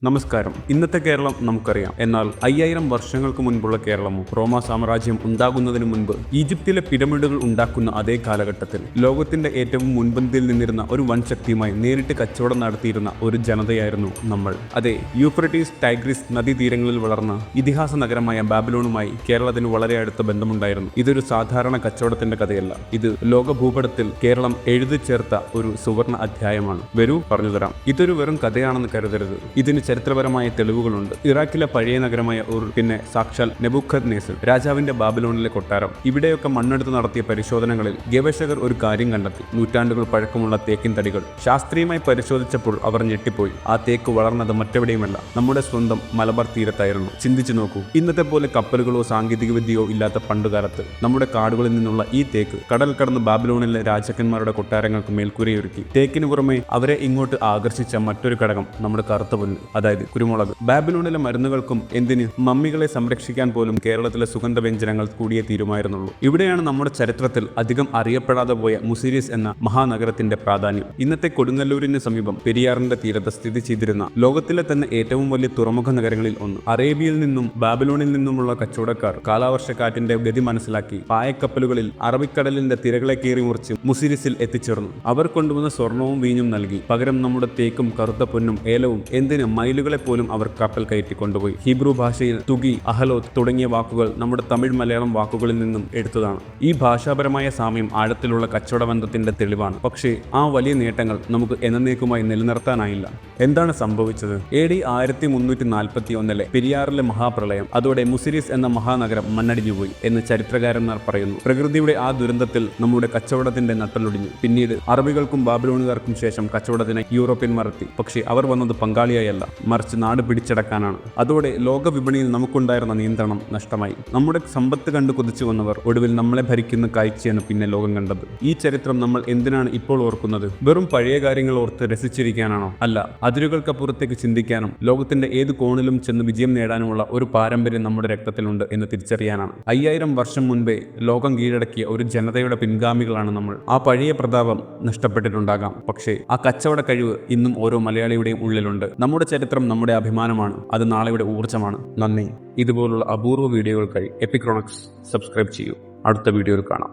നമസ്കാരം. ഇന്നത്തെ കേരളം നമുക്കറിയാം. എന്നാൽ 5000 വർഷങ്ങൾക്ക് മുൻപുള്ള കേരളമോ റോമാ സാമ്രാജ്യം ഉണ്ടാകുന്നതിന് മുൻപ് ഈജിപ്തിലെ പിരമിഡുകൾ ഉണ്ടാക്കുന്ന അതേ കാലഘട്ടത്തിൽ ലോകത്തിന്റെ ഏറ്റവും മുൻപന്തിയിൽ നിന്നിരുന്ന ഒരു വൻ ശക്തിയുമായി നേരിട്ട് കച്ചവടം നടത്തിയിരുന്ന ഒരു ജനതയായിരുന്നു നമ്മൾ. അതെ, യൂഫ്രട്ടീസ് ടൈഗ്രിസ് നദീതീരങ്ങളിൽ വളർന്ന ഇതിഹാസ നഗരമായ ബാബിലോണുമായി കേരളത്തിന് വളരെ അടുത്ത ബന്ധമുണ്ടായിരുന്നു. ഇതൊരു സാധാരണ കച്ചവടത്തിന്റെ കഥയല്ല. ഇത് ലോക ഭൂപടത്തിൽ കേരളം എഴുതി ചേർത്ത ഒരു സുവർണ അധ്യായമാണ്. വരൂ പറഞ്ഞുതരാം. ഇതൊരു വെറും കഥയാണെന്ന് കരുതരുത്. ഇതിന് ചരിത്രപരമായ തെളിവുകളുണ്ട്. ഇറാഖിലെ പഴയ നഗരമായ ഉർ, പിന്നെ സാക്ഷാൽ നെബൂഖദ്നേസർ രാജാവിന്റെ ബാബിലോണിലെ കൊട്ടാരം, ഇവിടെയൊക്കെ മണ്ണെടുത്ത് നടത്തിയ പരിശോധനകളിൽ ഗവേഷകർ ഒരു കാര്യം കണ്ടെത്തി. നൂറ്റാണ്ടുകൾ പഴക്കമുള്ള തേക്കിൻ തടികൾ ശാസ്ത്രീയമായി പരിശോധിച്ചപ്പോൾ അവർ ഞെട്ടിപ്പോയി. ആ തേക്ക് വളർന്നത് മറ്റെവിടെയുമല്ല, നമ്മുടെ സ്വന്തം മലബാർ തീരത്തായിരുന്നു. ചിന്തിച്ചു നോക്കൂ, ഇന്നത്തെ പോലെ കപ്പലുകളോ സാങ്കേതിക വിദ്യയോ ഇല്ലാത്ത പണ്ടുകാലത്ത് നമ്മുടെ കാടുകളിൽ നിന്നുള്ള ഈ തേക്ക് കടൽ കടന്ന് ബാബിലോണിലെ രാജാക്കന്മാരുടെ കൊട്ടാരങ്ങൾക്ക് മേൽക്കൂരയൊരുക്കി. തേക്കിന് പുറമെ അവരെ ഇങ്ങോട്ട് ആകർഷിച്ച മറ്റൊരു ഘടകം നമ്മുടെ കറുത്ത പുല്ല്, അതായത് കുരുമുളക്. ബാബിലോണിലെ മരുന്നുകൾക്കും എന്തിന് മമ്മികളെ സംരക്ഷിക്കാൻ പോലും കേരളത്തിലെ സുഗന്ധവ്യഞ്ജനങ്ങൾ കൂടിയേ തീരുമായിരുന്നുള്ളൂ. ഇവിടെയാണ് നമ്മുടെ ചരിത്രത്തിൽ അധികം അറിയപ്പെടാതെ പോയ മുസിരിസ് എന്ന മഹാനഗരത്തിന്റെ പ്രാധാന്യം. ഇന്നത്തെ കൊടുങ്ങല്ലൂരിന് സമീപം പെരിയാറിന്റെ തീരത്ത് സ്ഥിതി ചെയ്തിരുന്ന ലോകത്തിലെ തന്നെ ഏറ്റവും വലിയ തുറമുഖ നഗരങ്ങളിൽ ഒന്ന്. അറേബ്യയിൽ നിന്നും ബാബിലോണിൽ നിന്നുമുള്ള കച്ചവടക്കാർ കാലാവർഷക്കാറ്റിന്റെ ഗതി മനസ്സിലാക്കി പായക്കപ്പലുകളിൽ അറബിക്കടലിന്റെ തിരകളെ കീറി മുറിച്ച് മുസിരിസിൽ എത്തിച്ചേർന്നു. അവർ കൊണ്ടുവന്ന സ്വർണവും വീഞ്ഞും നൽകി. പകരം നമ്മുടെ തേക്കും കറുത്ത പൊന്നും ഏലവും എന്തിന് മയിലുകളെ പോലും അവർ കപ്പൽ കയറ്റി കൊണ്ടുപോയി. ഹീബ്രു ഭാഷയിൽ തുകി, അഹലോത്ത് തുടങ്ങിയ വാക്കുകൾ നമ്മുടെ തമിഴ് മലയാളം വാക്കുകളിൽ നിന്നും എടുത്തതാണ്. ഈ ഭാഷാപരമായ സാമ്യം ആഴത്തിലുള്ള കച്ചവട ബന്ധത്തിന്റെ തെളിവാണ്. പക്ഷേ ആ വലിയ നേട്ടങ്ങൾ നമുക്ക് എന്നേക്കുമായി നിലനിർത്താനായില്ല. എന്താണ് സംഭവിച്ചത്? AD 1341 പെരിയാറിലെ മഹാപ്രളയം, അതോടെ മുസിരിസ് എന്ന മഹാനഗരം മണ്ണടിഞ്ഞുപോയി എന്ന് ചരിത്രകാരന്മാർ പറയുന്നു. പ്രകൃതിയുടെ ആ ദുരന്തത്തിൽ നമ്മുടെ കച്ചവടത്തിന്റെ നട്ടലൊടിഞ്ഞു. പിന്നീട് അറബികൾക്കും ബാബിലോണുകാർക്കും ശേഷം കച്ചവടത്തിന് യൂറോപ്യന്മാർ എത്തി. പക്ഷേ അവർ വന്നത് പങ്കാളിയായല്ല, മറിച്ച് നാട് പിടിച്ചടക്കാനാണ്. അതോടെ ലോക വിപണിയിൽ നമുക്കുണ്ടായിരുന്ന നിയന്ത്രണം നഷ്ടമായി. നമ്മുടെ സമ്പത്ത് കണ്ടു കൊതിച്ചു വന്നവർ ഒടുവിൽ നമ്മളെ ഭരിക്കുന്ന കാഴ്ചയാണ് പിന്നെ ലോകം കണ്ടത്. ഈ ചരിത്രം നമ്മൾ എന്തിനാണ് ഇപ്പോൾ ഓർക്കുന്നത്? വെറും പഴയ കാര്യങ്ങൾ ഓർത്ത് രസിച്ചിരിക്കാനാണോ? അല്ല, അതിരുകൾക്കപ്പുറത്തേക്ക് ചിന്തിക്കാനും ലോകത്തിന്റെ ഏത് കോണിലും ചെന്ന് വിജയം നേടാനുമുള്ള ഒരു പാരമ്പര്യം നമ്മുടെ രക്തത്തിലുണ്ട് എന്ന് തിരിച്ചറിയാനാണ്. 5000 വർഷം മുൻപേ ലോകം കീഴടക്കിയ ഒരു ജനതയുടെ പിൻഗാമികളാണ് നമ്മൾ. ആ പഴയ പ്രതാപം നഷ്ടപ്പെട്ടിട്ടുണ്ടാകാം, പക്ഷേ ആ കച്ചവട കഴിവ് ഇന്നും ഓരോ മലയാളിയുടെയും ഉള്ളിലുണ്ട്. നമ്മുടെ ചരിത്രം നമ്മുടെ അഭിമാനമാണ്. അത് നാളെയുടെ ഊർജ്ജമാണ്. നന്ദി. ഇതുപോലുള്ള അപൂർവ വീഡിയോകൾക്കായി എപ്പിക്രോണിക്സ് സബ്സ്ക്രൈബ് ചെയ്യൂ. അടുത്ത വീഡിയോയിൽ കാണാം.